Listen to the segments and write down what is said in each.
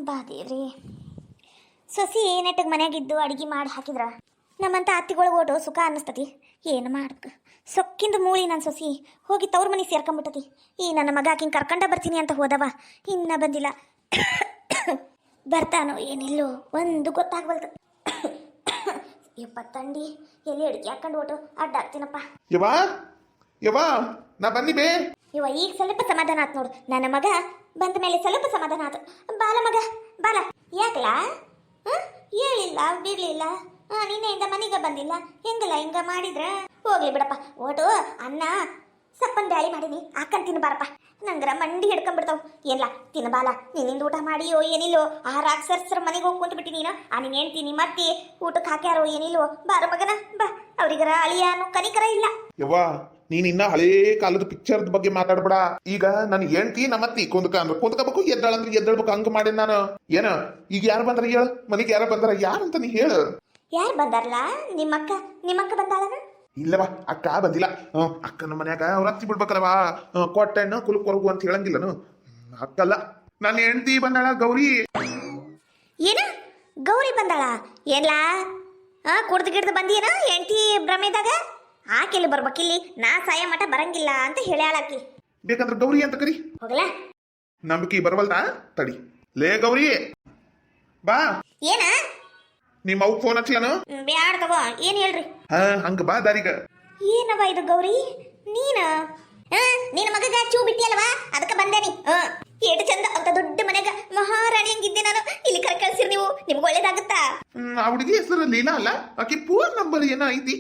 ಬಾದೇವ್ರಿ ಸೊಸಿ ನೆಟ್ಟಗೆ ಮನೆಯಾಗಿದ್ದು ಅಡುಗೆ ಮಾಡಿ ಹಾಕಿದ್ರ ನಮ್ಮಂತ ಅತ್ತಿಗಳು ಓಟು ಸುಖ ಅನ್ನಿಸ್ತತಿ. ಏನು ಮಾಡಕ್ಕ ಸೊಕ್ಕಿಂದ ಮೂಳಿ ನನ್ನ ಸೊಸಿ ಹೋಗಿ ತವ್ರ ಮನೆ ಸೇರ್ಕೊಂಡ್ಬಿಟ್ಟತಿ. ಈ ನನ್ನ ಮಗ ಆಕಿಂಗೆ ಕರ್ಕೊಂಡ ಬರ್ತೀನಿ ಅಂತ ಹೋದವ, ಇನ್ನ ಬಂದಿಲ್ಲ. ಬರ್ತಾನೋ ಏನಿಲ್ಲೋ ಒಂದು ಗೊತ್ತಾಗ್ಬಲ್ತು. ಯಪ್ಪ ತಂಡಿ ಎಲ್ಲಿ ಅಡುಗೆ ಹಾಕೊಂಡು ಓಟು ಅಡ್ಡಾಗ್ತೀನಪ್ಪ. ಯವಾ ನಾ ಬನ್ನಿ ಬೇ. ಈಗ ಸ್ವಲ್ಪ ಸಮಾಧಾನ ಆತ್ ನೋಡು. ನನ್ನ ಮಗ ಬಂದ ಮೇಲೆ ಸ್ವಲ್ಪ ಸಮಾಧಾನ ಆತು. ಬಾಲ ಮಗ ಬಾಲ. ಯಾಕಲ್ಲ ಹೇಳಿಲ್ಲ ಬಿಡ್ಲಿಲ್ಲ, ನಿನ್ನೆಯಿಂದ ಮನೆಗೆ ಬಂದಿಲ್ಲ, ಹೆಂಗಲ್ಲ ಹಿಂಗ ಮಾಡಿದ್ರ ಹೋಗ್ಲಿ ಬಿಡಪ್ಪ. ಓಟು ಅನ್ನ ಸಪ್ಪನ್ ಬ್ಯಾಳಿ ಮಾಡೀನಿ, ಹಾಕಂಡ್ ತಿನ್ಬಾರಪ್ಪ. ನಂಗರ ಮಂಡಿ ಹಿಡ್ಕೊಂಡ್ಬಿಡ್ತಾವ್. ಏನ್ಲ ತಿನ್ಬಾಲ, ನಿನ್ನಿಂದ ಊಟ ಮಾಡಿಯೋ ಏನಿಲ್ಲೋ, ಆ ರಾಕ್ಷಸರ ಮನೆಗೆ ಹೋಗಿ ಕುಂತ್ಬಿಟ್ಟಿ ನೀನು. ನೀನ್ ಹೇಳ್ತೀನಿ ಮತ್ತೆ ಊಟಕ್ಕೆ ಹಾಕ್ಯಾರೋ ಏನಿಲ್ಲೋ. ಬಾರ ಮಗನ ಬಾ, ಅವ್ರಿಗರ ಅಳಿಯಾನು ಕನಿಕರ ಇಲ್ಲ. ಯವ್ವಾ ನೀನ್ ಇನ್ನ ಹಳೇ ಕಾಲದ ಪಿಕ್ಚರ್ದ ಬಗ್ಗೆ ಮಾತಾಡ್ಬೇಡ. ಈಗ ನನ್ ಹೆಂಡ್ತಿ ನಮ್ಮತ್ತಿ ಕುಂದ್ಕಬೇಕು, ಎದ್ದಾಳಂದ್ರೆ ಎದ್ದೇಳ್ಬೇಕು, ಹಂಗ ಮಾಡಿ ನಾನು ಏನ. ಈಗ ಯಾರು ಬಂದ್ರ ಹೇಳ, ಮನೆಗೆ ಯಾರ ಬಂದಾರ ಯಾರಂತ ನೀ ಹೇಳು. ಯಾರು ಬಂದಾರಲ್ಲ? ನಿಮ್ಮಕ್ಕ ಬಂದಾಳನ? ಇಲ್ಲವಾ ಅಕ್ಕ ಬಂದಿಲ್ಲ. ಅಕ್ಕನ ಮನ್ಯಾಗ ಅವ್ರ ಹತ್ತಿ ಬಿಡ್ಬೇಕಲ್ಲವಾ, ಕೊಟ್ಟೆಣ್ಣು ಕುಲಕ್ ಕೊರಗು ಅಂತ ಹೇಳಂಗಿಲ್ಲನು. ಅಕ್ಕಲ್ಲ, ನನ್ನ ಹೆಂಡ್ತಿ ಬಂದಾಳ ಗೌರಿ. ಏನ ಗೌರಿ ಬಂದಾಳ? ಏನ್ಲಾ ಕುಡ್ದು ಗಿಡ್ದು ಬಂದಿಯೇನ ಹೆಂಡ್ತಿ ಭ್ರಮೆದಾಗ? ಆಕೆಲ್ಲಿ ಬರ್ಬೇಕಿಲ್ಲಿ, ನಾ ಸಾಯ ಮಠ ಬರಂಗಿಲ್ಲ ಅಂತ ಹೇಳ್ಯಾಳಾಕಿ. ಬೇಕಂದ್ರೆ ಗೌರಿ ಅಂತ ಕರಿ. ಹೋಗಲ ನಂಬಿಕೆ ಬರವಲ್ತಾ ತಡಿ. ಲೇ ಗೌರಿ ಬಾ. ಏನ ನಿಮ್ಮ ಅವ್ ಫೋನ್ ಹಚ್ಲನು? ಬ್ಯಾಡ ತಗೋ. ಏನ್ ಹೇಳ್ರಿ? ಹಂಗ ಬಾ ದಾರಿಗ. ಏನವ ಇದು ಗೌರಿ? ನಿನ್ನ ಮಗಗ ಚೂ ಬಿಟ್ಟಿಯಲ್ವಾ, ಅದಕ್ಕೆ ಬಂದೇನಿ. ಏಟು ಚಂದ ಅಂತ ದೊಡ್ಡ ಮನೆಗ ಮಹಾರಾಣಿ ಹಂಗಿದ್ದೆ ನಾನು. ಇಲ್ಲಿ ಕಳ್ಸಿರಿ ನೀವು, ನಿಮ್ಗೆ ಒಳ್ಳೇದಾಗುತ್ತಾ? ಆ ಹುಡುಗಿ ಹೆಸರು ಲೀಲಾ ಅಲ್ಲ, ಆಕೆ ಫೋನ್ ನಂಬರ್ ಏನ ಐತಿ?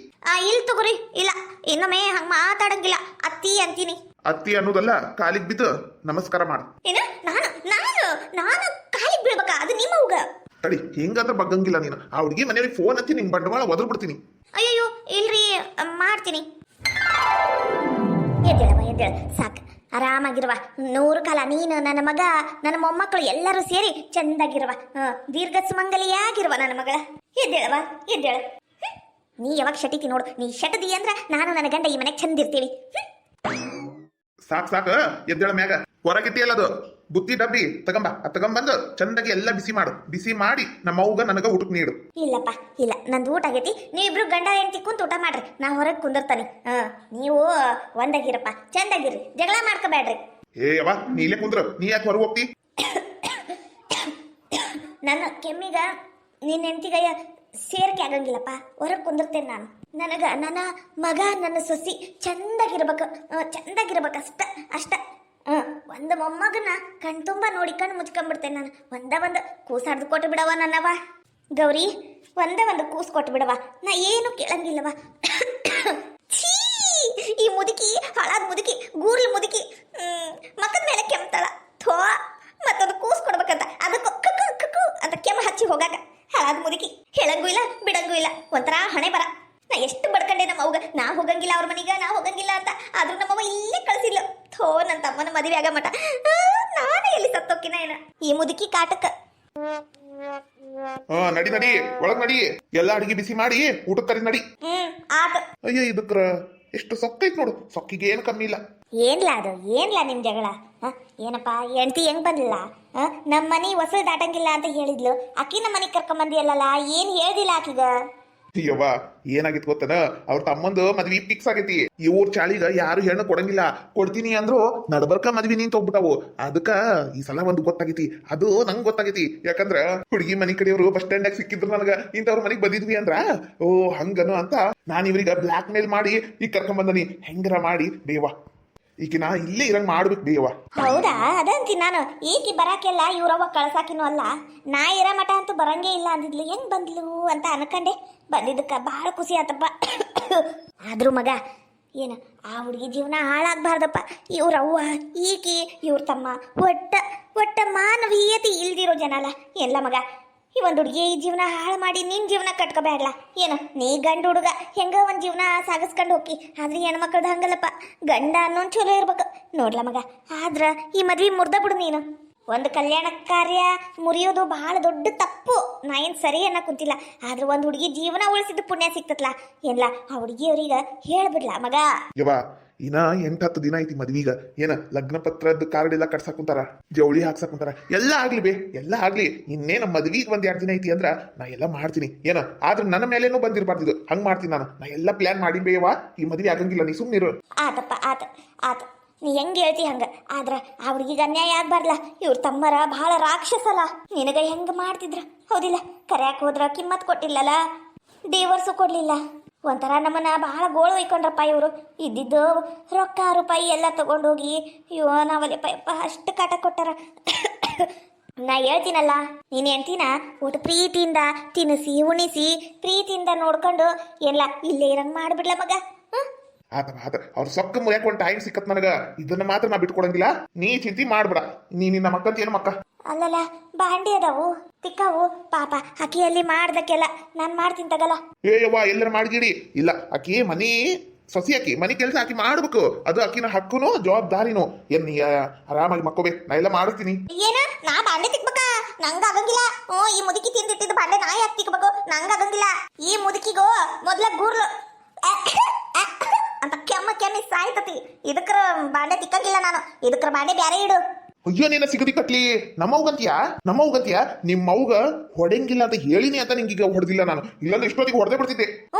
ಇಲ್ಲ ತಗೋರಿ, ಇಲ್ಲ ಇನ್ನೊಮ್ಮೆ ಹಂಗ ಮಾತಾಡಂಗಿಲ್ಲ. ಅತ್ತಿ ಅಂತೀನಿ. ಅತ್ತಿ ಅನ್ನೋದಲ್ಲ, ಕಾಲಿಗೆ ಬಿದ್ದು ನಮಸ್ಕಾರ ಮಾಡು. ಏನ ನಾನು ನಾನು ನಾನು ಕಾಲಿಗೆ ಬೀಳ್ಬೇಕಾ? ಅದು ನಿಮ್ಮ ಅವ್ಗ. ತಡಿ, ಹಿಂಗಾದ್ರೆ ಬಗ್ಗಂಗಿಲ್ಲ ನೀನು. ಆ ಹುಡುಗಿ ಮನೆಯಲ್ಲಿ ಫೋನ್ ಹತ್ತಿ ನಿಂಗೆ ಬಂಡವಾಳ ಒದರ್ ಬಿಡ್ತೀನಿ. ಅಯ್ಯೋ ಇಲ್ರಿ, ಮಾಡ್ತೀನಿ. ಎದ್ದೇಳವ ಎದ್ದೇಳ, ಸಾಕು ಆರಾಮಾಗಿರುವ. 100 ಕಾಲ ನೀನು, ನನ್ನ ಮಗ, ನನ್ನ ಮೊಮ್ಮಕ್ಕಳು ಎಲ್ಲರೂ ಸೇರಿ ಚಂದಾಗಿರುವ, ದೀರ್ಘ ಸುಮಂಗಲಿಯಾಗಿರುವ ನನ್ನ ಮಗಳ. ಎದ್ದೇಳವ ಎದ್ದೇಳ. ನೀ ಯಾವಾಗ ಶಟಿತಿ ನೋಡು. ನೀ ಶಟದಿ ಅಂದ್ರ ನಾನು ನನ್ನ ಗಂಡ ಈ ಮನೆಗೆ ಚಂದ ಇರ್ತೀವಿ. ಸಾಕು ಎದ್ದೇಳ ಮ್ಯಾಗ. ಹೊರಗಿಟ್ಟಿಯಲ್ಲ ಅದು ಬುತ್ತಿ ಡಬ್ಬಿ ತಗೊಂಬಂದು ಚಂದಾಗಿ ಎಲ್ಲ ಬಿಸಿ ಮಾಡು. ಬಿಸಿ ಮಾಡಿ ನಮ್ಮ ಅವ್ಗ ನನಗ ಊಟಕ್ಕೆ ನೀಡು. ಇಲ್ಲಪ್ಪ ಇಲ್ಲ, ನಂದು ಊಟ ಆಗೈತಿ. ನೀವಿಬ್ರು ಗಂಡ ಹೆಂಡತಿ ಕುಂತ ಊಟ ಮಾಡ್ರಿ, ನಾ ಹೊರಗೆ ಕುಂದಿರ್ತಾನೆ. ನೀವು ಒಂದಾಗಿರಪ್ಪ, ಚಂದಾಗಿರ್ರಿ, ಜಗಳ ಮಾಡ್ಕೋಬೇಡ್ರಿ. ಯವ್ವ ನೀ ಇಲ್ಲೇ ಕುಂದ್ರ, ನೀ ಯಾಕೆ ಹೊರಗೆ ಹೋಗ್ತಿ? ನನ್ನ ಕೆಮ್ಮಿಗ ನಿನ್ನ ಹೆಂಡತಿಗಯ್ಯ ಸೇರ್ಕೆ ಆಗಂಗಿಲ್ಲಪ್ಪ, ಹೊರಗೆ ಕುಂದಿರ್ತೇನೆ ನಾನು. ನನಗ ನನ್ನ ಮಗ ನನ್ನ ಸೊಸಿ ಚಂದಾಗಿರ್ಬೇಕು, ಅಷ್ಟ ಅಷ್ಟ. ಒಂದು ಮೊಮ್ಮಗನ ಕಣ್ ತುಂಬ ನೋಡಿ ಕಣ್ಣು ಮುಚ್ಕೊಂಡ್ಬಿಡ್ತೇನೆ ನಾನು. ಒಂದು ಕೂಸಾಡ್ದು ಕೊಟ್ಟು ಬಿಡವ ನನ್ನವ. ಗೌರಿ ಒಂದು ಕೂಸು ಕೊಟ್ಟು ಬಿಡವ, ನಾ ಏನು ಕೇಳಂಗಿಲ್ಲವ. ಛೀ, ಈ ಮುದುಕಿ, ಹಾಳಾದ ಮುದುಕಿ, ಗೂರ್ಲಿ ಮುದುಕಿ, ಮಕ್ಕದ ಮೇಲೆ ಕೆಮ್ತಾಳ. ಥೋ, ಮತ್ತೊಂದು ಕೂಸು ಕೊಡ್ಬೇಕಂತ ಅದಕ್ಕೂ ಕಕ್ಕು ಅಂತ ಕೆಮ್ಮ ಹಚ್ಚಿ ಹೋಗಾಕ. ಹಾಳಾದ ಮುದುಕಿ, ಹೇಳಂಗೂ ಇಲ್ಲ ಬಿಡಂಗೂ ಇಲ್ಲ, ಒಂಥರ ಹಣೆ ಬರ. ನಾ ಎಷ್ಟು ಬಡ್ಕಂಡೆ ನಮ್ಮ ಅವ್ಗ. ನಾ ಹೋಗಂಗಿಲ್ಲ ಅವ್ರ ಮನೆಗ, ನಾ ಹೋಗಂಗಿಲ್ಲ ಅಂತ. ಆದ್ರೂ ನಮ್ಮವ್ವ ಇಲ್ಲೇ ಕಳಿಸಿಲ್ಲ. ಥೋ, ನನ್ನ ತಮ್ಮನ ಮದುವೆ ಆಗ ಮಟ ನಾನೇ ಎಲ್ಲಿ ಸತ್ತೋಕಿನ ಏನ ಈ ಮುದುಕಿ ಕಾಟಕ್ಕ. ನಡಿ ಒಳಗ್ ನಡಿ, ಎಲ್ಲಾ ಅಡಿಗೆ ಬಿಸಿ ಮಾಡಿ ಊಟಕ್ಕೆ ಕರಿ ನಡಿ. ಆತ. ಅಯ್ಯ ಇದಕ್ರ ಎಷ್ಟು ಸೊಕ್ಕೈತ್ ನೋಡು, ಸೊಕ್ಕಿಗೆ ಏನು ಕಮ್ಮಿ ಇಲ್ಲ. ಏನ್ಲಾ ನಿಮ್ ಜಗಳ? ಏನಪ್ಪಾ ಹೆಂಡ್ತಿ ಹೆಂಗ್ ಬಂದಿಲ್ಲ? ನಮ್ಮ ಮನಿ ಹೊಸ ದಾಟಂಗಿಲ್ಲ ಅಂತ ಹೇಳಿದ್ಲು. ಅಕ್ಕಿ ನಮ್ಮ ಮನೆಗೆ ಕರ್ಕೊಂಬಂದಿಯಲ್ಲ, ಏನ್ ಹೇಳ್ದಿಲ್ಲ ಆಕಿಗ? ಅಯ್ಯವ್ವ ಏನಾಗಿತ್ತು ಗೊತ್ತನ, ಅವ್ರ ತಮ್ಮಂದು ಮದ್ವಿ ಫಿಕ್ಸ್ ಆಗೈತಿ. ಈ ಊರ್ ಚಾಳಿಗ ಯಾರು ಹೆಣ್ಣು ಕೊಡಂಗಿಲ್ಲ. ಕೊಡ್ತೀನಿ ಅಂದ್ರು ನಡ್ಬರ್ಕ ಮದ್ವಿ ನಿಂತ ಹೋಗ್ಬಿಟ್ಟಾವು. ಅದಕ್ಕ ಈ ಸಲ ಒಂದು ಗೊತ್ತಾಗೈತಿ, ಅದು ನಂಗೆ ಗೊತ್ತಾಗೈತಿ. ಯಾಕಂದ್ರ ಹುಡುಗಿ ಮನಿ ಕಡೆಯವರು ಬಸ್ ಸ್ಟ್ಯಾಂಡ್ ಸಿಕ್ಕಿದ್ರು ನನಗ, ಇಂಥವ್ರ ಮನೆಗ್ ಬಂದಿದ್ವಿ ಅಂದ್ರ ಓ ಹಂಗನು ಅಂತ ನಾನು ಇವ್ರಿಗೆ ಬ್ಲಾಕ್ ಮೇಲ್ ಮಾಡಿ ಈಗ ಕರ್ಕೊಂಡ್ ಹೆಂಗರ ಮಾಡಿ ಬೇವಾ ಈಕಿನ ಇಲ್ಲೇ ಇರಂಗ್ ಮಾಡ್ಬೇಕು ಬೇವ. ಹೌದಾ? ಅದಂತೀನಿ ನಾನು. ಈಕಿ ಬರಾಕೆಲ್ಲ ಇವ್ರವ್ವ ಕಳ್ಸಾಕಿನೂ ಅಲ್ಲ. ನಾ ಇರ ಮಠ ಅಂತೂ ಬರಂಗೇ ಇಲ್ಲ ಅಂದಿದ್ಲು. ಹೆಂಗ್ ಬಂದ್ಲು ಅಂತ ಅನ್ಕಂಡೆ. ಬಂದಿದ್ದಕ್ಕ ಬಹಳ ಖುಷಿ ಆತಪ್ಪ. ಆದ್ರೂ ಮಗ ಏನು ಆ ಹುಡುಗಿ ಜೀವನ ಹಾಳಾಗ್ಬಾರ್ದಪ್ಪ. ಇವ್ರವ್ವ, ಈಕಿ, ಇವ್ರ ತಮ್ಮ ಒಟ್ಟ ಮಾನವೀಯತೆ ಇಲ್ದಿರೋ ಜನ ಅಲ್ಲ ಎಲ್ಲ ಮಗ. ಈ ಒಂದು ಹುಡುಗಿ ಈ ಜೀವನ ಹಾಳು ಮಾಡಿ ನಿನ್ ಜೀವನ ಕಟ್ಕೋಬೇಡಲ್ಲ. ಏನು ನೀ ಗಂಡ ಹುಡುಗ ಹೆಂಗ ಒಂದ್ ಜೀವನ ಸಾಗಿಸ್ಕೊಂಡು ಹೋಗಿ. ಆದ್ರೆ ಹೆಣ್ಮಕ್ಳದ ಹಂಗಲ್ಲಪ್ಪ, ಗಂಡ ಅನ್ನೋನ್ ಚಲೋ ಇರ್ಬೇಕು ನೋಡ್ಲ ಮಗ. ಆದ್ರ ಈ ಮದ್ವಿ ಮುರ್ದ ಬಿಡು ನೀನು. ಒಂದು ಕಲ್ಯಾಣ ಕಾರ್ಯ ಮುರಿಯೋದು ಬಹಳ ದೊಡ್ಡ ತಪ್ಪು. ನಾ ಏನು ಸರಿ ಅನ್ನೋ ಕುಂತಿಲ್ಲ, ಆದ್ರೆ ಒಂದು ಹುಡುಗಿ ಜೀವನ ಉಳಿಸಿದ್ದು ಪುಣ್ಯ ಸಿಕ್ತತ್ಲ. ಏನ್ಲ ಆ ಹುಡುಗಿಯವ್ರಿಗೆ ಹೇಳ್ಬಿಡ್ಲ ಮಗ. ಯವ್ವ ಇನ್ನ 8-10 ದಿನ ಐತಿ ಮದ್ವೀಗ. ಏನ ಲಗ್ನ ಪತ್ರದ ಕಾರ್ಡ್ ಎಲ್ಲ ಕಟ್ಸಾಕ್ ಕುಂತಾರ, ಜವಳಿ ಹಾಕ್ಸಾಕ್ ಕುಂತಾರ. ಎಲ್ಲ ಆಗ್ಲಿ ಬೇ, ಎಲ್ಲ ಆಗ್ಲಿ. ಇನ್ನೇನ ಮದ್ವೀಗ್ 1-2 ದಿನ ಐತಿ ಅಂದ್ರ ನಾ ಎಲ್ಲ ಮಾಡ್ತೀನಿ. ಏನ ಆದ್ರೆ ನನ್ನ ಮೇಲೇನೂ ಬಂದಿರ್ಬಾರ್ದಿದ್ದು, ಹಂಗ್ ಮಾಡ್ತೀನಿ ನಾನು. ನಾ ಎಲ್ಲ ಪ್ಲಾನ್ ಮಾಡಿ ಬೇಯವ್ವ, ಈ ಮದ್ವೆ ಆಗಂಗಿಲ್ಲ, ನೀ ಸುಮ್ನಿರು. ಆತಪ್ಪ ಆತ ನೀ ಹೆಂಗ್ ಹೇಳ್ತಿ ಹಂಗ. ಆದ್ರ ಆ ಹುಡುಗಿಗೆ ಅನ್ಯಾಯ ಆಗ್ಬಾರ್ಲ. ಇವ್ರ ತಮ್ಮರ ಬಹಳ ರಾಕ್ಷಸಲ್ಲ, ನಿನಗ ಹೆಂಗ ಮಾಡ್ತಿದ್ರ ಹೌದಿಲ್ಲ. ಕರ್ಯಾಕ್ ಹೋದ್ರ ಕಿಮ್ಮತ್ ಕೊಟ್ಟಿಲ್ಲಲ್ಲ, ದೇವರ್ಸು ಕೊಡ್ಲಿಲ್ಲ. ಒಂಥರ ನಮ್ಮನ್ನ ಬಹಳ ಗೋಳು ಒಯ್ಕೊಂಡ್ರಪ್ಪ ಇವರು. ಇದ್ದಿದ್ದು ರೊಕ್ಕ ರೂಪಾಯಿ ಎಲ್ಲ ತಗೊಂಡೋಗಿ ಇವ ನಾವಲ್ಲಿ ಪಯಪ್ಪ ಅಷ್ಟು ಕಾಟ ಕೊಟ್ಟಾರ. ನಾ ಹೇಳ್ತೀನಲ್ಲ, ನೀನು ಹೆಂಡ್ತಿನ ಒಟ್ಟು ಪ್ರೀತಿಯಿಂದ ತಿನ್ನಿಸಿ ಉಣಿಸಿ ಪ್ರೀತಿಯಿಂದ ನೋಡ್ಕೊಂಡು ಎಲ್ಲ ಇಲ್ಲೇ ಇರಂಗ್ ಮಾಡ್ಬಿಡ್ಲ ಮಗ. ಆತ ಅವ್ರ ಸೊಕ್ಕ ಮುರಿಯಾಕ ಒಂದು ಟೈಮ್ ಸಿಕ್ಕತ್ ನನಗ. ಇದನ್ನ ಮಾತ್ರ ನಾ ಬಿಟ್ಕೊಡಂಗಿಲ್ಲ, ನೀ ಚಿಂತೆ ಮಾಡ್ಬೇಡ. ನೀ ನಿನ್ನ ಮಕ್ಕಂತ ಏನು ಮಕ್ಕ ಅಲ್ಲಲ್ಲ, ಬಾಂಡಿ ಅದಾವು ತಿಕ್ಕವು ಪಾಪ. ಅಕ್ಕಿಯಲ್ಲಿ ಮಾಡ್ದಕ್ಕೆಲ್ಲ ನಾನು ಮಾಡ್ತೀನಿ ತಗಲ್ಲ. ಯವ್ವ ಎಲ್ಲರ ಮಾಡ್ಗಿಡಿ. ಇಲ್ಲ ಅಕ್ಕಿ ಮನಿ ಸೊಸಿ, ಅಕ್ಕಿ ಮನಿ ಕೆಲಸ ಆಕಿ ಮಾಡ್ಬೇಕು. ಅದು ಅಕ್ಕಿನ ಹಕ್ಕುನು ಜವಾಬ್ದಾರಿನು. ಏನ್ ನೀ ಆರಾಮಾಗಿ ಮಕ್ಕೋಬೇಕು, ನಾ ಎಲ್ಲ ಮಾಡಿಸ್ತೀನಿ. ಏನ ನಾ ಬಾಂಡೆ ತಿಕ್ಬೇಕ? ನಂಗ ಆಗಂಗಿಲ್ಲ. ಈ ಮುದುಕಿ ತಿಂದಿಟ್ಟಿದ್ದು ಬಾಂಡೆ ನಾ ಯಾಕೆ ತಿಕ್ಬೇಕು? ನಂಗ ಆಗಂಗಿಲ್ಲ. ಈ ಮುದುಕಿಗೋ ಮೊದ್ಲ ಗೂರ್ಲು ಅಂತ ಕೆಮ್ಮಿ ಸಾಯ್ತತಿ. ಇದಕ್ರ ಬಾಂಡೆ ತಿಕ್ಕಂಗಿಲ್ಲ ನಾನು. ಇದಕ್ರ ಬಾಂಡೆ ಬ್ಯಾರೆ ಇಡು. ಅಯ್ಯೋ ನೀನ ಸಿಗದಿ ಕಟ್ಲಿ. ನಮ್ಮವ್ಗಂತೀಯ ನಿಮ್ಮವ್ಗ ಹೊಡೆಂಗಿಲ್ಲ ಅಂತ ಹೇಳಿನಿ ಅಂತ ನಿಂಗೀಗ ಹೊಡೆದಿಲ್ಲ ನಾನು. ಇಲ್ಲಾಂದ್ರೆ ಇಷ್ಟೊತ್ತಿಗೆ ಹೊಡೆದೇ ಬಿಡ್ತಿದ್ದೆ.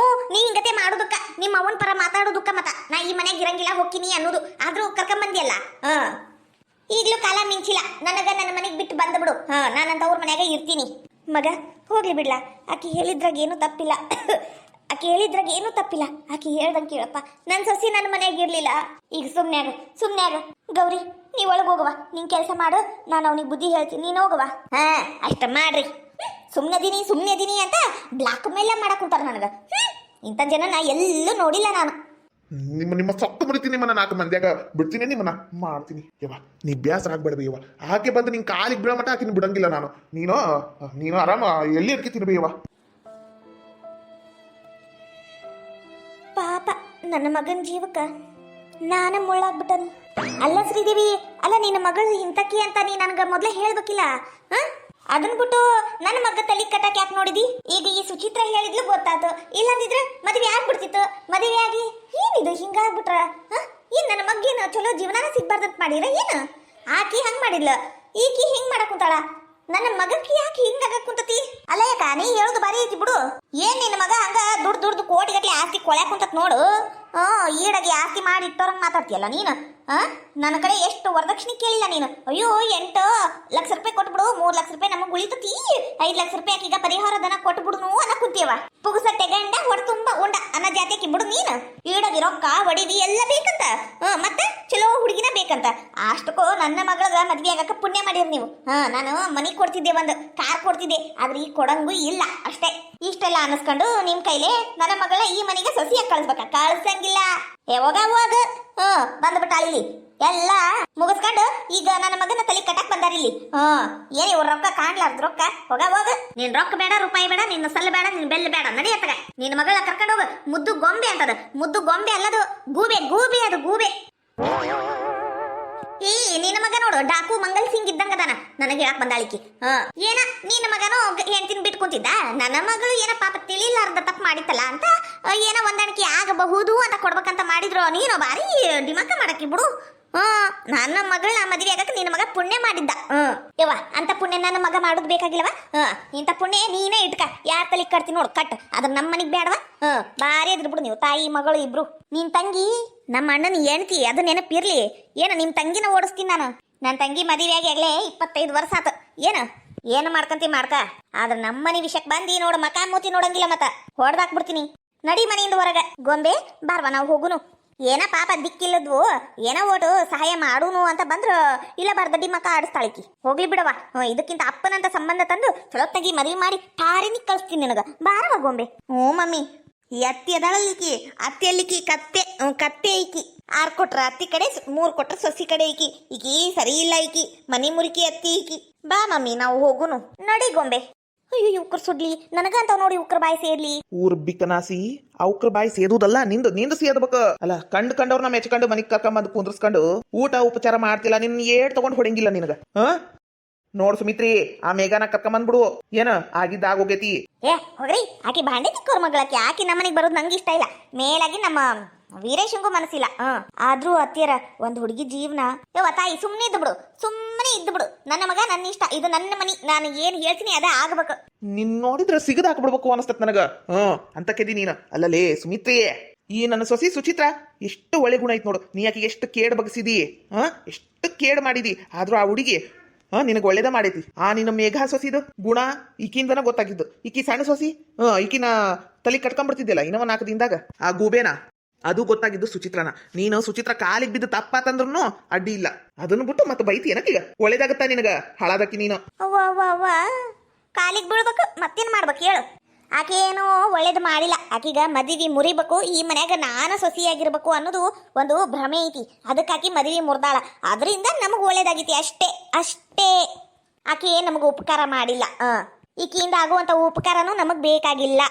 ನೀ ಹಿಂಗತೆ ಮಾಡೋದಕ್ಕ, ನಿಮ್ಮ ಅವನ ಪರ ಮಾತಾಡೋದಕ್ಕ ಮತ್ತ ನಾ ಈ ಮನೆಗೆ ಇರಂಗಿಲ್ಲ ಹೋಗ್ತೀನಿ ಅನ್ನೋದು. ಆದ್ರೂ ಕರ್ಕೊಂಬಂದಿಯಲ್ಲ. ಈಗ್ಲೂ ಕಾಲ ಮಿಂಚಿಲ್ಲ. ನನಗ ನನ್ನ ಮನೆಗೆ ಬಿಟ್ಟು ಬಂದ್ಬಿಡು. ನಾನಂತ ಅವ್ರ ಮನ್ಯಾಗ ಇರ್ತೀನಿ. ಮಗ ಹೋಗ್ಲಿ ಬಿಡ್ಲ. ಆಕಿ ಹೇಳಿದ್ರಾಗ ಏನು ತಪ್ಪಿಲ್ಲ. ಆಕಿ ಹೇಳ್ದಂಗೆ ಕೇಳಪ್ಪ. ನನ್ನ ಸೊಸಿ ನನ್ನ ಮನೆಯಾಗ ಇರ್ಲಿಲ್ಲ. ಈಗ ಸುಮ್ನೆ ಆಗ ಗೌರಿ, ನೀ ಒಳಗೆ ಹೋಗವ. ನಿನ್ ಕೆಲಸ ಮಾಡು, ನಾನು ಅವನಿಗೆ ಬುದ್ಧಿ ಹೇಳ್ತೀನಿ. ನೀನು ಹೋಗವ. ಅಷ್ಟ ಮಾಡ್ರಿ. ಸುಮ್ನೆದೀನಿ ಅಂತ ಬ್ಲಾಕ್ ಮೇಲ ಮಾಡಕ್ ಕುಂತಾರ ನನಗ. ಇಂಥ ಜನ ನಾ ಎಲ್ಲೂ ನೋಡಿಲ್ಲ ನಾನು. ನಿಮ್ಮ ಸೊಕ್ಕ ಮುರಿತೀನಿ. ನಿಮ್ಮನ್ನ 4 ಮಂದಿಯಾಗ ಬಿಡ್ತೀನಿ, ನಿಮ್ಮನ್ನ ಮಾಡ್ತೀನಿ. ಯವ್ವ ನೀ ಬ್ಯಾಸರ ಆಗ್ಬೇಡ ಯವ್ವ. ಆಕೆ ಬಂದು ನಿನ್ ಕಾಲಿಗೆ ಬೀಳೋ ಮಟ್ಟ ಆಕಿನ ಬಿಡಂಗಿಲ್ಲ ನಾನು. ನೀನು ಆರಾಮ ಎಲ್ಲಿ ಇರ್ಕಿತೀನಿ ಬೇಯವ್ವ. ಪಾಪ ನನ್ನ ಮಗನ ಜೀವಕ್ಕ ನಾನ ಮುಳ್ಳಾಗ್ಬಿಟ್ಟನು. ಅಲ್ಲ ಶ್ರೀದೇವಿ, ಅಲ್ಲ ನಿನ್ನ ಮಗಳು ಇಂತಕಿ ಅಂತ ನೀ ನನ್ಗ ಮೊದ್ಲೇ ಹೇಳ್ಬೇಕಿಲ್ಲ. ಅದನ್ ಬಿಟ್ಟು ನನ್ನ ಮಗ ತಲೆ ಕಟ್ಟಕ್ ಯಾಕೆ ನೋಡಿದಿ? ಈಗ ಈ ಸುಚಿತ್ರ ಹೇಳಿದ್ಲು ಗೊತ್ತಾತು. ಇಲ್ಲಂದಿದ್ರೆ ಮದುವೆ ಆಗ್ಬಿಡ್ತಿತ್ತು. ಮದುವೆ ಆಗಿ ಏನಿದು ಹಿಂಗಾಗ್ಬಿಟ್ರ? ಏನ್ ನನ್ನ ಮಗೇನು ಚಲೋ ಜೀವನಾನ ಸಿಗ್ಬಾರ್ದಂತ ಮಾಡಿರ ಏನು? ಆಕಿ ಹಂಗ್ ಮಾಡಿದ್ಲ, ಈಕಿ ಹಿಂಗ್ ಮಾಡಕ್ ಕುಂತಾಳ. ನನ್ನ ಮಗಕ್ಕೆ ಯಾಕೆ ಹಿಂಗಾಗ ಕುಂತತಿ? ಅಲ್ಲ ಯಾಕ ನೀ ಹೇಳುದು ಬಾರಿ ಐತಿ ಬಿಡು. ಏನ್ ನಿನ್ನ ಮಗ ಹಂಗ ದುಡ್ಡು ಕೋಟಿಗಟ್ಲೆ ಆಸ್ತಿ ಕೊಳ್ಯಾಕ ಕುಂತತ್ ನೋಡು. ಈಡಾಗಿ ಆಸ್ತಿ ಮಾಡಿ ಇಟ್ಟೋರಂಗ್ ಮಾತಾಡ್ತೀಯಲ್ಲ ನೀನು. ನನ್ನ ಕಡೆ ಎಷ್ಟು ವರದಕ್ಷಿಣೆ ಕೇಳಿಲ್ಲ ನೀನು. ಅಯ್ಯೋ 8 ಲಕ್ಷ ರೂಪಾಯಿ ಕೊಟ್ಬಿಡು, 3 ಲಕ್ಷ ರೂಪಾಯಿ ನಮಗ್ ಉಳಿತತಿ, 5 ಲಕ್ಷ ರೂಪಾಯಿ ಆಕೀಗ ಪರಿಹಾರ ಧನ ಕೊಟ್ಬಿಡುನು ಅನ್ನ ಕುಂತೀವ. ಪುಗುಸಟ್ಟೆ ಗಂಡ ಹೊಡ ತುಂಬಾ ಉಂಡ ಅನ್ನ ಜಾತಿಯಾಕಿ ಬಿಡು ನೀನು. ಈಡಾಗಿ ರೊಕ್ಕ ಒಡಿದಿ ಎಲ್ಲ ಬೇಕಂತ. ಮತ್ತೆ ಚಲೋ ಹುಡುಗಿನ ಬೇಕಂತ. ಅಷ್ಟಕ್ಕೂ ನನ್ನ ಮಗಳಗ ಮದ್ವೆ ಆಗಕ್ಕ ಪುಣ್ಯ ಮಾಡಿರಿ ನೀವು. ನಾನು ಮನಿ ಕೊಡ್ತಿದ್ದೆ, ಒಂದು ಕಾರ್ ಕೊಡ್ತಿದ್ದೆ, ಆದ್ರೆ ಈಗ ಕೊಡಂಗೂ ಇಲ್ಲ ಅಷ್ಟೇ. ಇಷ್ಟೆಲ್ಲ ಅನಸ್ಕೊಂಡು ನಿಮ್ ಕೈಲೇ ನನ್ನ ಮಗಳ ಈ ಮನೆಗೆ ಸೊಸಿಯಾಗಿ ಕಳಿಸ್ಬೇಕ? ಕಳ್ಸಂಗಿಲ್ಲ. ಹೋಗ ಬಂದ್ಬಿಟ್ಟ ಇಲ್ಲಿ ಎಲ್ಲ ಮುಗಿಸ್ಕೊಂಡು ಈಗ ನನ್ನ ಮಗನ ತಲೆ ಕಟ್ಟಕ್ ಬಂದಾರಿಲ್ಲಿ. ಏನ್ ಇವ್ರ ರೊಕ್ಕ ಕಾಣ್ಲಾರ್ದು ರೊಕ್ಕ. ಹೋಗ ನಿನ್ ರೊಕ್ಕ ಬೇಡ, ರೂಪಾಯಿ ಬೇಡ, ನಿನ್ನ ಸಲ್ಲ ಬೇಡ, ನಿನ್ ಬೆಲ್ಲ ಬೇಡ. ನಡಿಯತ್ತಗ ನಿನ್ನ ಮಗಳ ಕರ್ಕೊಂಡು ಹೋಗ. ಮುದ್ದು ಗೊಂಬೆ ಅಂತದ. ಮುದ್ದು ಗೊಂಬೆ ಅಲ್ಲದು, ಗೂಬೆ ಅದು ಗೂಬೆ. ಈ ನಿನ್ನ ಮಗ ನೋಡು ಡಾಕು ಮಂಗಲ್ ಸಿಂಗ್ ಇದ್ದಂಗದಾನ. ನನಗೆ ಹೇಳಕ್ ಬಂದಾಳಿಕಿ. ಏನ ನಿನ್ನ ಮಗನು ಹೆಂಡ್ತಿನ ಬಿಟ್ಕೊಂತಿದ್ದ. ನನ್ನ ಮಗಳು ಏನ ಪಾಪ ತಿಳಿಲಾರ್ದ ತಪ್ಪು ಮಾಡಿತ್ತಲ್ಲ ಅಂತ ಏನೋ ಹೊಂದಾಣಿಕೆ ಆಗಬಹುದು ಅಂತ ಕೊಡ್ಬೇಕಂತ ಮಾಡಿದ್ರು. ನೀನು ಬಾರಿ ದಿಮಾಕ ಮಾಡಕ್ಕಿ ಬಿಡು. ನನ್ನ ಮಗಳನ್ನ ಮದುವೆ ಆಗಕ್ಕೆ ನಿನ್ನ ಮಗ ಪುಣ್ಯ ಮಾಡಿದ್ದ. ಯವ್ವ ಅಂತ ಪುಣ್ಯ ನನ್ನ ಮಗ ಮಾಡೋದು ಬೇಕಾಗಿಲ್ಲವ? ಇಂಥ ಪುಣ್ಯ ನೀನೇ ಇಟ್ಕ. ಯಾರ ತಲೆ ಕಟ್ತಿ ನೋಡು ಕಟ್. ಅದ್ರ ನಮ್ಮ ಮನೆಗೆ ಬೇಡವ? ಬಾರಿ ಅದ್ರ ಬಿಡು ನೀವು ತಾಯಿ ಮಗಳು ಇಬ್ರು. ನಿನ್ ತಂಗಿ ನಮ್ಮ ಅಣ್ಣನ ಹೆಣ್ತಿ, ಅದು ನೆನಪಿರ್ಲಿ. ಏನು ನಿಮ್ ತಂಗಿನ ಓಡಿಸ್ತೀನಿ ನಾನು. ನನ್ನ ತಂಗಿ ಮದುವೆ ಆಗಿ ಆಗ್ಲೇ 25 ವರ್ಷ ಆತ. ಏನು ಮಾಡ್ಕಂತಿ ಮಾಡ್ಕ. ಆದ್ರ ನಮ್ಮನೆ ವಿಷಯಕ್ಕೆ ಬಂದಿ ನೋಡು, ಮಕ ಮೂತಿ ನೋಡಂಗಿಲ್ಲ. ಮತ್ತ ಹೊಡೆದಾಕ್ಬಿಡ್ತೀನಿ. ನಡಿ ಮನೆಯಿಂದ ಹೊರಗ. ಗೊಂಬೆ ಬಾರ್ವಾ, ನಾವು ಹೋಗುನು. ಏನ ಪಾಪ ದಿಕ್ಕಿಲ್ಲದ್ವು, ಏನೋ ಓಟು ಸಹಾಯ ಮಾಡೂನು ಅಂತ ಬಂದ್ರು. ಇಲ್ಲ ದಡ್ಡಿ ಮಕ್ಕ ಆಡಿಸ್ತಾಳಿಕಿ. ಹೋಗ್ಲಿ ಬಿಡವ. ಇದಕ್ಕಿಂತ ಅಪ್ಪನಂತ ಸಂಬಂಧ ತಂದು ಚಲೋತ್ತಾಗಿ ಮದುವೆ ಮಾಡಿ ಟಾರಿನಿ ಕಳಿಸ್ತೀನಿ ನಿನಗ. ಬಾರವ ಗೊಂಬೆ. ಮಮ್ಮಿ ಈ ಅತ್ತಿ ಅದಳಲ್ಲಿಕಿ, ಅತ್ತಿ ಅಲ್ಲಿಕಿ ಕತ್ತೆ ಐಕಿ. 6 ಕೊಟ್ರ ಅತ್ತಿ ಕಡೆ, 3 ಕೊಟ್ರ ಸೊಸಿ ಕಡೆ ಐಕಿ. ಈಕಿ ಸರಿ ಇಲ್ಲ ಐಕಿ, ಮನಿ ಮುರಿಕಿ ಅತ್ತಿ ಐಕಿ. ಬಾ ಮಮ್ಮಿ ನಾವು ಹೋಗುನು. ನಡಿ ಗೊಂಬೆ. ಅಯ್ಯೋ ಉಕ್ರ ಸುಡ್ಲಿ ನನಗಂತ ನೋಡಿ ಉಕ್ರ ಬಾಯಿ ಸೇರ್ಲಿ. ಊರ್ ಬಿಕ್ಕನಾಸಿ ಅವ್ರ ಬಾಯಿ ಸೇದುದಲ್ಲ, ನಿಂದು ಸೇದ್ಬೇಕು. ಅಲ್ಲ ಕಂಡವ್ರನ್ನ ಮೆಚ್ಕೊಂಡು ಮನಿಗ್ ಕರ್ಕೊಂಬಂದು ಕುಂದ್ರಸ್ಕೊಂಡು ಊಟ ಉಪಚಾರ ಮಾಡ್ತಿಲ್ಲ. ನಿನ್ ಏಟ್ ತಗೊಂಡ್ ಹೊಡಂಗಿಲ್ಲ ನಿನಗ. ನೋಡ್ ಸುಮಿತ್ರಿ ಆ ಮೇಘಾನ ಕರ್ಕೊಂಬಂದ್ಬಿಡು ಏನ ಆಗಿದ್ದಾಗೋಗೈತಿ. ಏ ಹೋಗ್ರಿ, ಆಕಿ ಭಾಂಡೆ ತಿಕ್ಕೋರ್ ಮಗಳಾಕಿ, ಆಕಿ ನಮ್ಮ ಮನೆಗೆ ಬರೋದು ನಂಗೆ ಇಷ್ಟ ಇಲ್ಲ. ಮೇಲಾಗಿ ನಮ್ಮ ವೀರೇಶಂಗೂ ಮನಸ್ಸಿಲ್ಲ. ಆದ್ರೂ ಅತ್ತಿಯರ ಒಂದ್ ಹುಡುಗಿ ಜೀವನ. ಯವ್ವ ತಾಯಿ ಸುಮ್ಮನೆ ಇದ್ದು ಬಿಡು, ಸುಮ್ಮನೆ ಇದ್ದು ಬಿಡು. ನನ್ನ ಮಗ ನನ್ನ ಇಷ್ಟ, ಇದು ನನ್ನ ಮನಿ, ನಾನು ಏನ್ ಹೇಳ್ತೀನಿ ಅದೇ ಆಗ್ಬೇಕು. ನಿನ್ ನೋಡಿದ್ರ ಸಿಗದ್ ಹಾಕ್ಬಿಡ್ಬೇಕು ಅನಸ್ತತ್ ನನಗ. ಅಂತ ಕೆದಿ ನೀನು ಅಲ್ಲಲೇ ಸುಮಿತ್ರಿ. ಈ ನನ್ನ ಸೊಸಿ ಸುಚಿತ್ರ ಎಷ್ಟು ಒಳ್ಳೆ ಗುಣ ಐತ್ ನೋಡು. ನೀ ಆಕಿಗೆ ಎಷ್ಟು ಕೇಡ್ ಬಗ್ಸಿದಿ, ಎಷ್ಟು ಕೇಡ್ ಮಾಡಿದಿ. ಆದ್ರೂ ಆ ಹುಡುಗಿ ನಿನಗೆ ಒಳ್ಳೇದ ಮಾಡೈತಿ. ಆ ನಿನ್ನ ಮೇಘಾ ಸೊಸಿದು ಗುಣ ಈಕಿಂದನ ಗೊತ್ತಾಗಿದ್ದು. ಈಕಿ ಸಣ್ಣ ಸೊಸಿ ಈಕಿನ ತಲೆ ಕಟ್ಕೊಂಡ್ಬಿಡ್ತಿದ್ಯಲ್ಲ ಇನ್ನವ 4 ದಿನದಾಗ. ಆ ಗೂಬೇನ ಅದು ಗೊತ್ತಾಗಿದ್ದು ಸುಚಿತ್ರನ. ನೀನು ಸುಚಿತ್ರ ಕಾಲಿಗೆ ಬಿದ್ದು ತಪ್ಪಾತಂದ್ರೂ ಅಡ್ಡಿ ಇಲ್ಲ, ಅದನ್ನು ಬಿಟ್ಟು ಮತ್ತೆ ಬೈತಿ ಏನಕ್ಕೀಗ. ಒಳ್ಳೇದಾಗತ್ತಾ ನಿನಗ ಹಾಳಾದಕ್ಕಿ ನೀನು. ಅವ್ವ ಅವ್ವ ಅವ್ವ, ಕಾಲಿಗೆ ಬೀಳ್ಬೇಕು, ಮತ್ತೇನ್ ಮಾಡ್ಬೇಕು ಹೇಳು. ಆಕೆ ಏನು ಒಳ್ಳೇದು ಮಾಡಿಲ್ಲ. ಆಕಿಗ ಮದುವೆ ಮುರಿಬೇಕು, ಈ ಮನ್ಯಾಗ ನಾನು ಸೊಸಿಯಾಗಿರ್ಬೇಕು ಅನ್ನೋದು ಒಂದು ಭ್ರಮೆ ಐತಿ. ಅದಕ್ಕಾಕಿ ಮದುವೆ ಮುರ್ದಾಳ, ಅದರಿಂದ ನಮಗೆ ಒಳ್ಳೇದಾಗೈತಿ ಅಷ್ಟೇ ಅಷ್ಟೇ. ಆಕೆ ನಮಗೆ ಉಪಕಾರ ಮಾಡಿಲ್ಲ. ಈಕೆಯಿಂದ ಆಗುವಂಥ ಉಪಕಾರನೂ ನಮಗೆ ಬೇಕಾಗಿಲ್ಲ.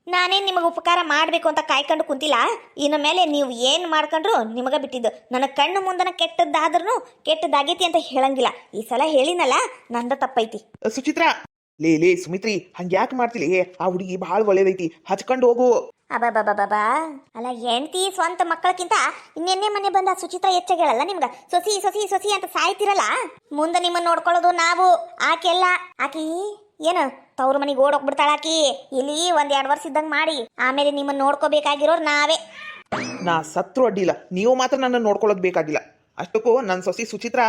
ನಾನೇನು ನಿಮಗೆ ಉಪಕಾರ ಮಾಡಬೇಕು ಅಂತ ಕಾಯ್ಕೊಂಡು ಕುಂತಿಲ್ಲ. ಇನ್ನು ಮೇಲೆ ನೀವು ಏನು ಮಾಡ್ಕೊಂಡ್ರು ನಿಮಗೆ ಬಿಟ್ಟಿದ್ದು. ನನ್ನ ಕಣ್ಣು ಮುಂದನ ಕೆಟ್ಟದ್ದಾದ್ರೂ ಕೆಟ್ಟದಾಗೈತಿ ಅಂತ ಹೇಳಂಗಿಲ್ಲ. ಈ ಸಲ ಹೇಳಿನಲ್ಲ, ನಂದ ತಪ್ಪೈತಿ. ಸುಚಿತ್ರ ಲೇ ಸುಮಿತ್ರಿ ಹಂಗ್ಯಾಕೆ ಮಾಡ್ತಿಲಿ. ಆ ಹುಡುಗಿ ಬಹಳ ಒಳ್ಳೇದೈತಿ, ಹಚ್ಕೊಂಡು ಹೋಗು. ಅಬ್ಬಬ್ಬಬ್ಬಬ್ಬಾ, ಅಲ್ಲ ಹೆಂಡತಿ ಸ್ವಂತ ಮಕ್ಕಳಕ್ಕಿಂತ ಇನ್ನೆನ್ನೆ ಮನೆ ಬಂದ ಸುಚಿತ್ರ ಹೆಚ್ಚಾಗೇಳಲ್ಲ ನಿಮ್ಗ. ಸೊಸಿ ಸೊಸಿ ಸೊಸಿ ಅಂತ ಸಾಯ್ತಿರಲ್ಲ. ಮುಂದೆ ನಿಮ್ಮನ್ನ ನೋಡ್ಕೊಳ್ಳೋದು ನಾವು. ಆಕೆಲ್ಲ ಆಕಿ ಏನು ತವ್ರ ಮನೆಗೆ ಓಡೋಗ್ಬಿಡ್ತಾಳ ಆಕಿ. ಇಲ್ಲಿ 1-2 ವರ್ಷ ಇದ್ದಂಗೆ ಮಾಡಿ ಆಮೇಲೆ ನಿಮ್ಮನ್ನ ನೋಡ್ಕೋಬೇಕಾಗಿರೋರು ನಾವೇ. ನಾ ಸತ್ರು ಅಡ್ಡಿಲ್ಲ, ನೀವು ಮಾತ್ರ ನನ್ನ ನೋಡ್ಕೊಳ್ಳೋದು ಬೇಕಾಗಿಲ್ಲ. ಅಷ್ಟಕ್ಕೂ ನನ್ನ ಸೊಸಿ ಸುಚಿತ್ರ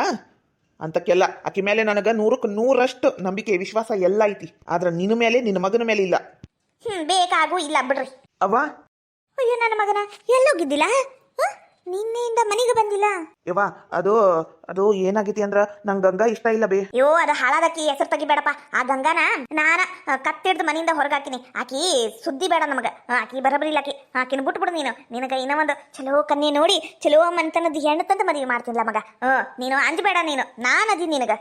ಅಂತಕ್ಕೆಲ್ಲ ಆಕಿ ಮೇಲೆ ನನಗೆ 100ಕ್ಕೆ 100ರಷ್ಟು ನಂಬಿಕೆ ವಿಶ್ವಾಸ ಎಲ್ಲ ಐತಿ. ಆದ್ರೆ ನಿನ್ನ ಮೇಲೆ ನಿನ್ನ ಮಗನ ಮೇಲೆ ಇಲ್ಲ. ಬೇಕಾಗೂ ಇಲ್ಲ ಬಿಡ್ರಿ. ಅವ್ವ ಅಯ್ಯೋ ನನ್ನ ಮಗನ ಎಲ್ಲೋಗಿದ್ದಿಲ್ಲ, ನಿನ್ನೆಯಿಂದ ಮನೆಗೆ ಬಂದಿಲ್ಲ. ಯವ್ವ ಅದು ಏನಾಗೈತಿ ಅಂದ್ರ ನಂಗೆ ಗಂಗಾ ಇಷ್ಟ ಇಲ್ಲ ಬೇ. ಅಯ್ಯೋ ಅದು ಹಾಳಾದಕ್ಕಿ ಹೆಸರು ತೆಗಿಬೇಡಪ್ಪ. ಆ ಗಂಗಾನ ನಾನ ಕತ್ತಿಡ್ದು ಮನೆಯಿಂದ ಹೊರಗಾಕಿನಿ. ಆಕಿ ಸುದ್ದಿ ಬೇಡ ನಮಗ. ಆಕಿ ಬರಬರಿಲ್ಲ. ಆಕಿನ ಬಿಟ್ಬಿಡು ನೀನು. ನಿನಗ ಇನ್ನೂ ಒಂದು ಚಲೋ ಕನ್ಯೆ ನೋಡಿ ಚಲೋ ಮನ್ತನದ ಹೆಣ್ಣು ತಂದು ಮದುವೆ ಮಾಡ್ತೀನಿಲ್ಲ ಮಗ. ನೀನು ಅಂಜಬೇಡ, ನೀನು ನಾನದಿ ನಿನಗ.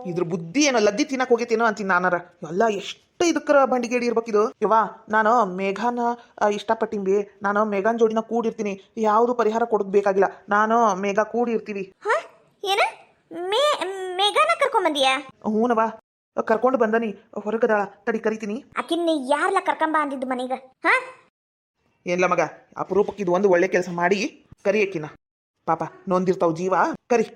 ಇದ್ರ ಬುದ್ಧಿ ಏನೋ ಲದ್ದಿ ತಿನ್ನಕ್ ಹೋಗೈತೇನೋ ಅಂತೀನಿ ನಾನಾರ. ಎಲ್ಲ ಎಷ್ಟು ಇದಕ್ಕರ ಬಂಡಿಗೇಡಿ ಇರ್ಬೇಕಿದು. ಯವ್ವ ನಾನು ಮೇಘಾನ ಇಷ್ಟಪಟ್ಟಿಂಬಿ. ನಾನು ಮೇಘಾನ್ ಜೋಡಿನ ಕೂಡಿರ್ತೀನಿ. ಯಾವುದು ಪರಿಹಾರ ಕೊಡೋದು ಬೇಕಾಗಿಲ್ಲ. ನಾನು ಮೇಘಾ ಕೂಡಿರ್ತೀವಿ. ಏನ ಮೇಘಾನ ಕರ್ಕೊಂಬಂದಿಯಾ? ಹೂನವಾ ಕರ್ಕೊಂಡು ಬಂದನಿ. ಹೊರಗದಾಳ ತಡಿ ಕರಿತೀನಿ. ಆಕಿನ್ನ ಯಾರ್ಲ ಕರ್ಕೊಂಬ ಅಂದಿದ್ದು ಮನೆಗ? ಏನ್ಲ ಮಗ, ಅಪರೂಪಕ್ಕೆ ಇದು ಒಂದು ಒಳ್ಳೆ ಕೆಲಸ ಮಾಡಿ ಕರಿಯಕಿನ. ಪಾಪ ನೊಂದಿರ್ತಾವ ಜೀವ. ಕರಿ.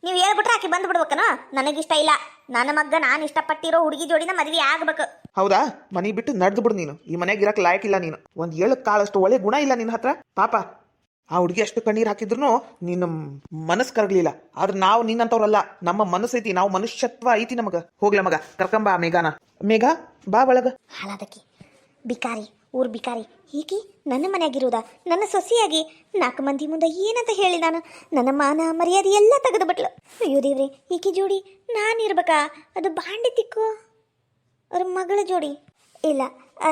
ನೀವು ಹೇಳ್ಬಿಟ್ರೆ ಆಕಿ ಬಂದು ಬಿಡ್ಬೇಕನ? ನನಗಿಷ್ಟ ಇಲ್ಲ. ನನ್ನ ಮಗ್ಗ ನಾನು ಇಷ್ಟಪಟ್ಟಿರೋ ಹುಡುಗಿ ಜೋಡಿನ ಮದ್ವೆ ಆಗ್ಬೇಕು. ಹೌದಾ? ಮನೆ ಬಿಟ್ಟು ನಡೆದು ಬಿಡು ನೀನು. ಈ ಮನೆಯಾಗ ಇರಕ್ ಲಾಯಕ್ಕಿಲ್ಲ ನೀನು. ಒಂದ್ 7 ಕಾಳಷ್ಟು ಒಳ್ಳೆ ಗುಣ ಇಲ್ಲ ನಿನ್ನ ಹತ್ರ. ಪಾಪ ಆ ಹುಡುಗಿ ಅಷ್ಟು ಕಣ್ಣೀರ್ ಹಾಕಿದ್ರು ನಿನ್ನ ಮನಸ್ಸು ಕರಗ್ಲಿಲ್ಲ. ಆದ್ರೆ ನಾವು ನಿನ್ನಂತವ್ರಲ್ಲ. ನಮ್ಮ ಮನಸ್ಸು ಐತಿ, ನಾವು ಮನುಷ್ಯತ್ವ ಐತಿ ನಮಗ. ಹೋಗ್ಲ ಮಗ, ಕರ್ಕೊಂಬ ಮೇಘಾನ. ಮೇಘಾ ಬಾ ಒಳಗ. ಹಾಳಾದಕ್ಕಿ ಬಿಕಾರಿ, ಊರ್ ಬಿಕಾರಿ. ಈಕಿ ನನ್ನ ಮನೆಯಾಗಿರುವುದ? ನನ್ನ ಸೊಸೆಯಾಗಿ 4 ಮಂದಿ ಮುಂದೆ ಏನಂತ ಹೇಳಿ ನಾನು? ನನ್ನ ಮಾನ ಮರ್ಯಾದೆ ಎಲ್ಲ ತೆಗೆದು ಬಿಟ್ಲು. ಅಯ್ಯೋ ದೇವ್ರೆ, ಈಕಿ ಜೋಡಿ ನಾನಿರ್ಬೇಕಾ? ಅದು ಬಾಂಡೆ ತಿಕ್ಕು ಅವ್ರ ಮಗಳ ಜೋಡಿ. ಇಲ್ಲ,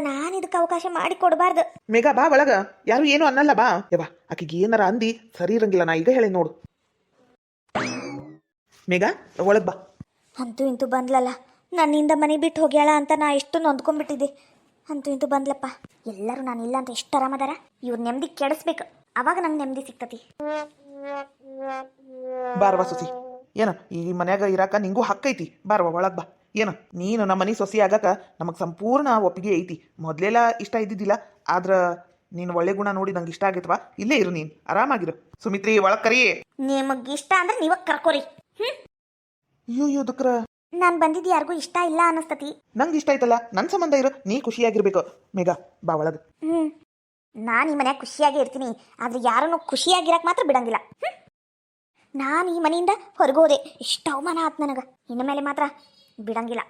ನಾನು ಇದಕ್ಕೆ ಅವಕಾಶ ಮಾಡಿ ಕೊಡಬಾರ್ದು. ಮೇಘಾ ಬಾ ಒಳಗ, ಯಾರು ಏನು ಅನ್ನಲ್ಲ. ಬಾ ಯವ್ವ, ಆಕಿಗೆ ಏನಾರ ಅಂದಿ ಸರಿ ಇರಂಗಿಲ್ಲ. ನಾ ಈಗ ಹೇಳಿ ನೋಡು. ಮೇಘಾ ಒಳಗ್ ಬಾ. ಅಂತೂ ಇಂತೂ ಬಂದ್ಲಲ್ಲ, ನನ್ನಿಂದ ಮನೆ ಬಿಟ್ಟು ಹೋಗ್ಯಾಳ ಅಂತ ನಾ ಎಷ್ಟು ನೊಂದ್ಕೊಂಡ್ಬಿಟ್ಟಿದ್ದೆ. ಅಂತೂ ಇಂತೂ ಬಂದ್ಲಪ್ಪ. ಎಲ್ಲರೂ ನಾನು ಇಲ್ಲ ಅಂತ ಎಷ್ಟು ಆರಾಮದಾರ. ಇವ್ರು ನೆಮ್ಮದಿ ಕೆಡಿಸ್ಬೇಕು, ಅವಾಗ ನಂಗೆ ನೆಮ್ಮದಿ ಸಿಗ್ತತಿ. ಬಾರವಾ ಸೊಸಿ. ಏನ ಈ ಮನ್ಯಾಗ ಇರಾಕ ನಿಂಗೂ ಹಕ್ಕೈತಿ. ಬಾರವಾ ಒಳಗ್ ಬಾ. ಏನು ನೀನು ನಮ್ಮ ಮನೆ ಸೊಸಿ ಆಗಾಕ ನಮಗ್ ಸಂಪೂರ್ಣ ಒಪ್ಪಿಗೆ ಐತಿ. ಮೊದ್ಲೆಲ್ಲ ಇಷ್ಟ ಇದ್ದಿದ್ದಿಲ್ಲ, ಆದ್ರ ನೀನ್ ಒಳ್ಳೆ ಗುಣ ನೋಡಿ ನಂಗೆ ಇಷ್ಟ ಆಗೈತವಾ. ಇಲ್ಲೇ ಇರು, ನೀನ್ ಆರಾಮಾಗಿರು. ಸುಮಿತ್ರಿ ಒಳಗ್ ಕರಿ. ನಿಮಗ್ ಇಷ್ಟ ಅಂದ್ರೆ ನೀವ ಕರ್ಕೋರಿ. ಅಯ್ಯೋ ದುಕ್ರ, ನಾನು ಬಂದಿದ್ದು ಯಾರಿಗೂ ಇಷ್ಟ ಇಲ್ಲ ಅನ್ನಿಸ್ತತಿ. ನಂಗೆ ಇಷ್ಟ ಆಯ್ತಲ್ಲ, ನನ್ನ ಸಂಬಂಧ ಇರು. ನೀ ಖುಷಿಯಾಗಿರ್ಬೇಕು. ಮೇಘಾ ಬಾ ಒಳಗ. ನಾನು ಈ ಮನ್ಯಾಗ ಖುಷಿಯಾಗಿ ಇರ್ತೀನಿ, ಆದ್ರೆ ಯಾರನ್ನು ಖುಷಿಯಾಗಿರಕ್ ಮಾತ್ರ ಬಿಡಂಗಿಲ್ಲ. ನಾನು ಈ ಮನೆಯಿಂದ ಹೊರಗೋದೆ, ಇಷ್ಟ ಅವಮಾನ ಆತ್ ನನಗ. ಇನ್ನು ಮೇಲೆ ಮಾತ್ರ ಬಿಡಂಗಿಲ್ಲ.